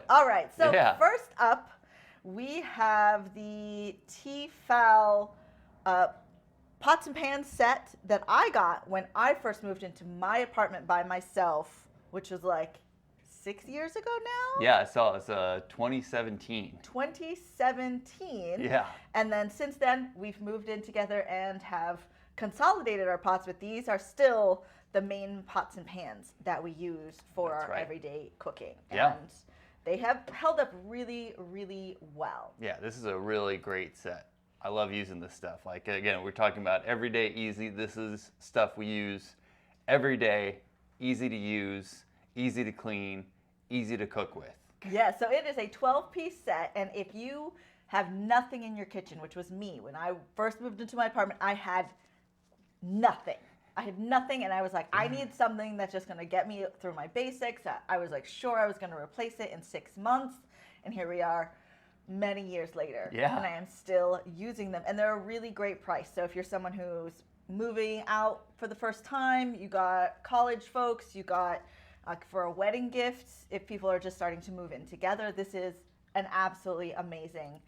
All right, so Yeah. first up, we have the t-fal pots and pans set that I got when I first moved into my apartment by myself, which was like 6 years ago now? Yeah, I saw it. It's 2017. 2017. Yeah. And then since then, we've moved in together and have consolidated our pots, but these are still the main pots and pans that we use for That's our right. everyday cooking. Yeah. And they have held up really, really well. Yeah, this is a really great set. I love using this stuff. Like, again, we're talking about everyday easy. This is stuff we use every day, easy to use, easy to clean, easy to cook with. Yeah, so it is a 12-piece set, and if you have nothing in your kitchen, which was me, when I first moved into my apartment, I had nothing. I had nothing, and I was like, I need something that's just going to get me through my basics. I was like, sure, I was going to replace it in 6 months, and here we are many years later. Yeah. And I am still using them, and they're a really great price. So if you're someone who's moving out for the first time, you got college folks, you got for a wedding gift, if people are just starting to move in together, this is an absolutely amazing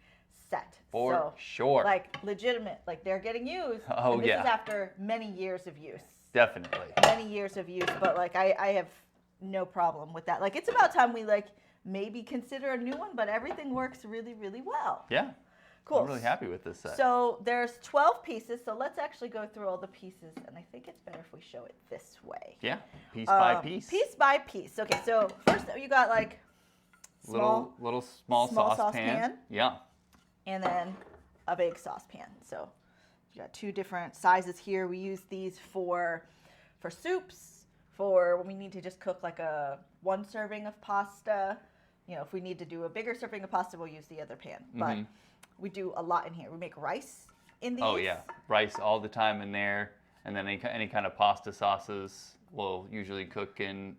set. For sure. Like legitimate, like they're getting used. Oh, and this yeah. is after many years of use. Definitely. Many years of use, but like I have no problem with that. Like it's about time we like maybe consider a new one, but everything works really, really well. Yeah. Cool. I'm really happy with this set. So there's 12 pieces, so let's actually go through all the pieces, and I think it's better if we show it this way. Yeah, piece by piece. Piece by piece. Okay, so first you got like Small saucepan. Yeah. And then a big saucepan. So you got 2 different sizes here. We use these for soups, for when we need to just cook like a 1 serving of pasta. You know, if we need to do a bigger serving of pasta, we'll use the other pan. But we do a lot in here. We make rice in these. Oh yeah, rice all the time in there, and then any kind of pasta sauces we'll usually cook in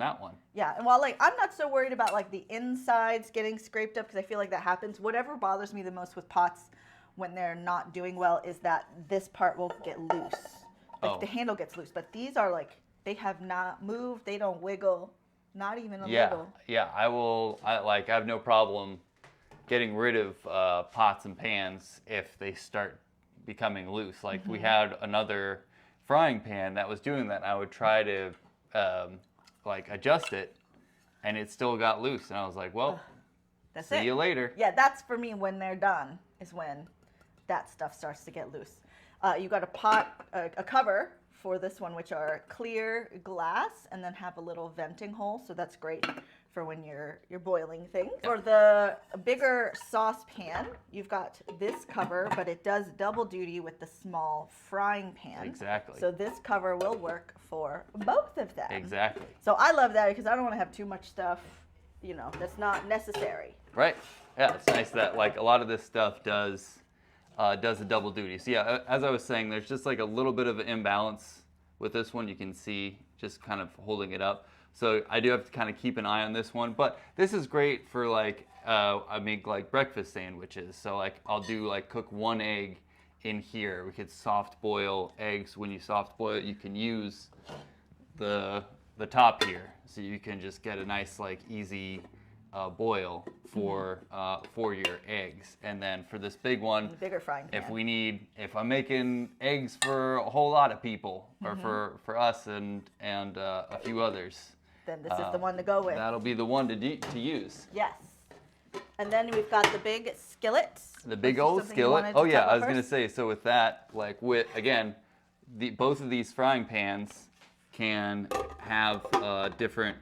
that one. Yeah, and while like I'm not so worried about like the insides getting scraped up because I feel like that happens. Whatever bothers me the most with pots when they're not doing well is that this part will get loose. Like the handle gets loose, but these are like they have not moved. They don't wiggle, not even a little. Yeah, I have no problem getting rid of pots and pans if they start becoming loose. Like we had another frying pan that was doing that. I would try to like adjust it, and it still got loose. And I was like, well, see you later. Yeah, that's for me when they're done is when that stuff starts to get loose. You got a pot, a cover for this one, which are clear glass and then have a little venting hole. So that's great for when you're boiling things. For the bigger saucepan, you've got this cover, but it does double duty with the small frying pan. Exactly. So this cover will work for both of them. Exactly. So I love that because I don't want to have too much stuff, you know, that's not necessary. Right. Yeah, it's nice that like a lot of this stuff does a double duty. So yeah, as I was saying, there's just like a little bit of an imbalance with this one. You can see just kind of holding it up. So I do have to kind of keep an eye on this one, but this is great for like, I make like breakfast sandwiches. So like I'll do like cook 1 egg in here. We could soft boil eggs. When you soft boil it, you can use the top here. So you can just get a nice like easy boil for your eggs. And then for this big one, The bigger frying pan. if I'm making eggs for a whole lot of people, or for us and a few others, Then this is the one to go with. that'll be the one to use. Yes. And then we've got the big skillet. The big Is there old something you skillet. wanted to Oh yeah, talk I about was gonna first? say. So with that, like again, both of these frying pans can have different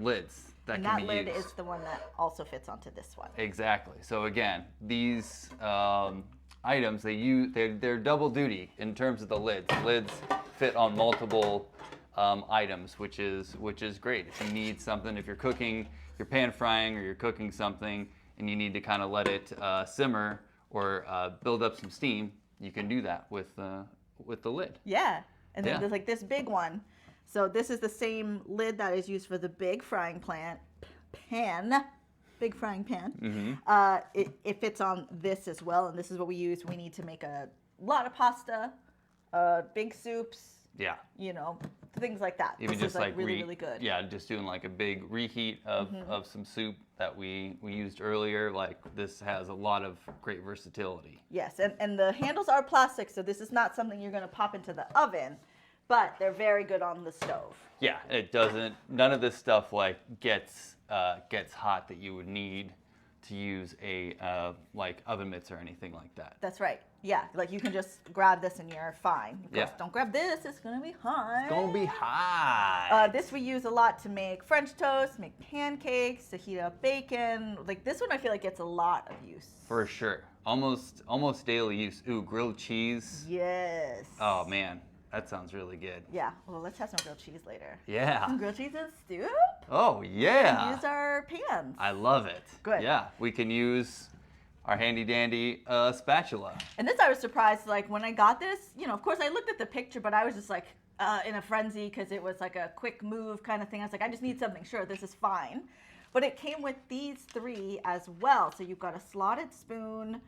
lids that And can that be lid used. is the one that also fits onto this one. Exactly. So again, these items they're double duty in terms of the lids. The lids fit on multiple items, which is great. If you need something, if you're cooking, you're pan frying, or you're cooking something, and you need to kind of let it simmer or build up some steam, you can do that with the lid. Yeah. And then Yeah. there's like this big one. So this is the same lid that is used for the big frying pan. Big frying pan. It fits on this as well, and this is what we use. We need to make a lot of pasta, big soups. Yeah. You know, things like that. Even This just is like really good. Yeah, just doing like a big reheat of some soup that we used earlier. Like this has a lot of great versatility. Yes, and the handles are plastic, so this is not something you're going to pop into the oven, but they're very good on the stove. Yeah, it doesn't. None of this stuff like gets hot that you would need to use a like oven mitts or anything like that. That's right. Yeah, like you can just grab this and you're fine. Of course, Yeah. don't grab this; it's gonna be hot. It's gonna be hot. This we use a lot to make French toast, make pancakes, to heat up bacon. Like this one, I feel like gets a lot of use. For sure, almost daily use. Ooh, grilled cheese. Yes. Oh man, that sounds really good. Yeah. Well, let's have some grilled cheese later. Yeah. Some grilled cheese and stew. Oh yeah. Use our pans. I love it. Good. Yeah, we can use our handy dandy spatula. And this I was surprised, like when I got this, you know, of course I looked at the picture, but I was just like in a frenzy because it was like a quick move kind of thing. I was like, I just need something, sure, this is fine. But it came with these 3 as well. So you've got a slotted spoon,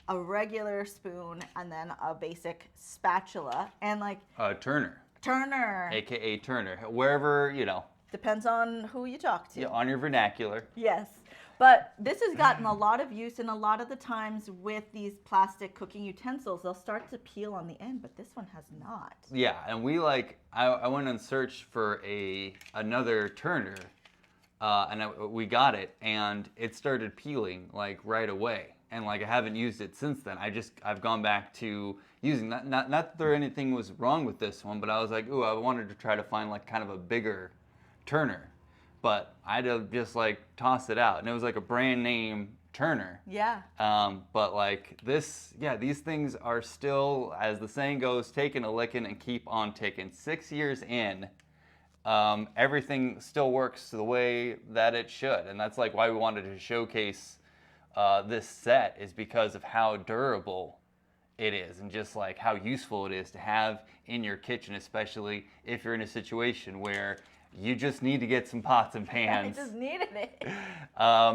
a regular spoon, and then a basic spatula. And like Turner. Turner. AKA Turner. Wherever, you know. Depends on who you talk to. Yeah, on your vernacular. Yes. But this has gotten a lot of use, and a lot of the times with these plastic cooking utensils, they'll start to peel on the end, but this one has not. Yeah, and we like, I went and searched for another Turner, and we got it, and it started peeling like right away. And like I haven't used it since then. I've gone back to using that. Not that there anything was wrong with this one, but I was like, ooh, I wanted to try to find like kind of a bigger Turner. But I had to just like toss it out, and it was like a brand name Turner. Yeah. But like this, yeah, these things are still, as the saying goes, taking a licking and keep on ticking. 6 years in, everything still works the way that it should, and that's like why we wanted to showcase this set, is because of how durable it is, and just like how useful it is to have in your kitchen, especially if you're in a situation where you just need to get some pots and pans. I just needed it.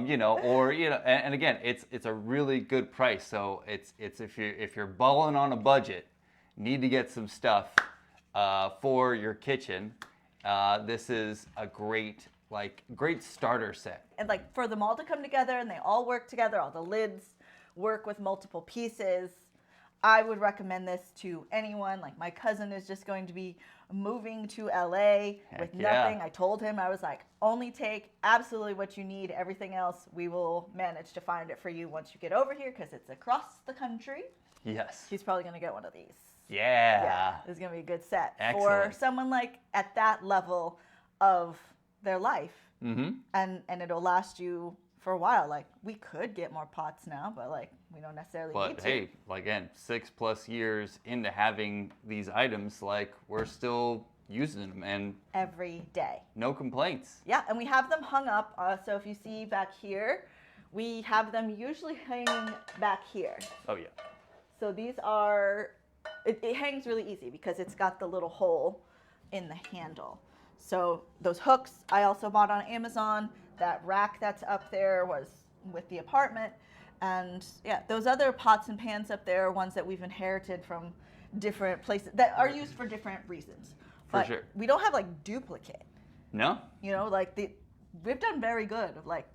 You know, or you know, and again, it's a really good price. So it's if you're balling on a budget, need to get some stuff for your kitchen. This is a great starter set. And like for them all to come together and they all work together, all the lids work with multiple pieces. I would recommend this to anyone. Like my cousin is just going to be moving to LA with nothing. Yeah. I told him, I was like, only take absolutely what you need. Everything else, we will manage to find it for you once you get over here, because it's across the country. Yes. He's probably going to get one of these. Yeah. This is going to be a good set Excellent. for someone like at that level of their life. Mm-hmm. And it'll last you for a while. Like we could get more pots now, but like we don't necessarily need But to. hey, like again, 6+ years into having these items, like we're still using them and Every day. no complaints. Yeah, and we have them hung up. So if you see back here, we have them usually hanging back here. Oh yeah. So these are, it hangs really easy because it's got the little hole in the handle. So those hooks I also bought on Amazon. That rack that's up there was with the apartment. And yeah, those other pots and pans up there are ones that we've inherited from different places that are used for different reasons. For But sure. we don't have like duplicate. No? You know, like we've done very good of like,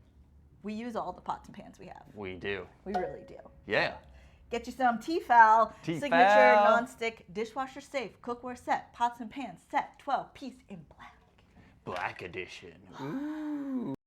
we use all the pots and pans we have. We do. We really do. Yeah. Get you some t-fal, T-fal. signature nonstick dishwasher safe cookware set, pots and pans set, 12 piece in black. Black edition. Ooh.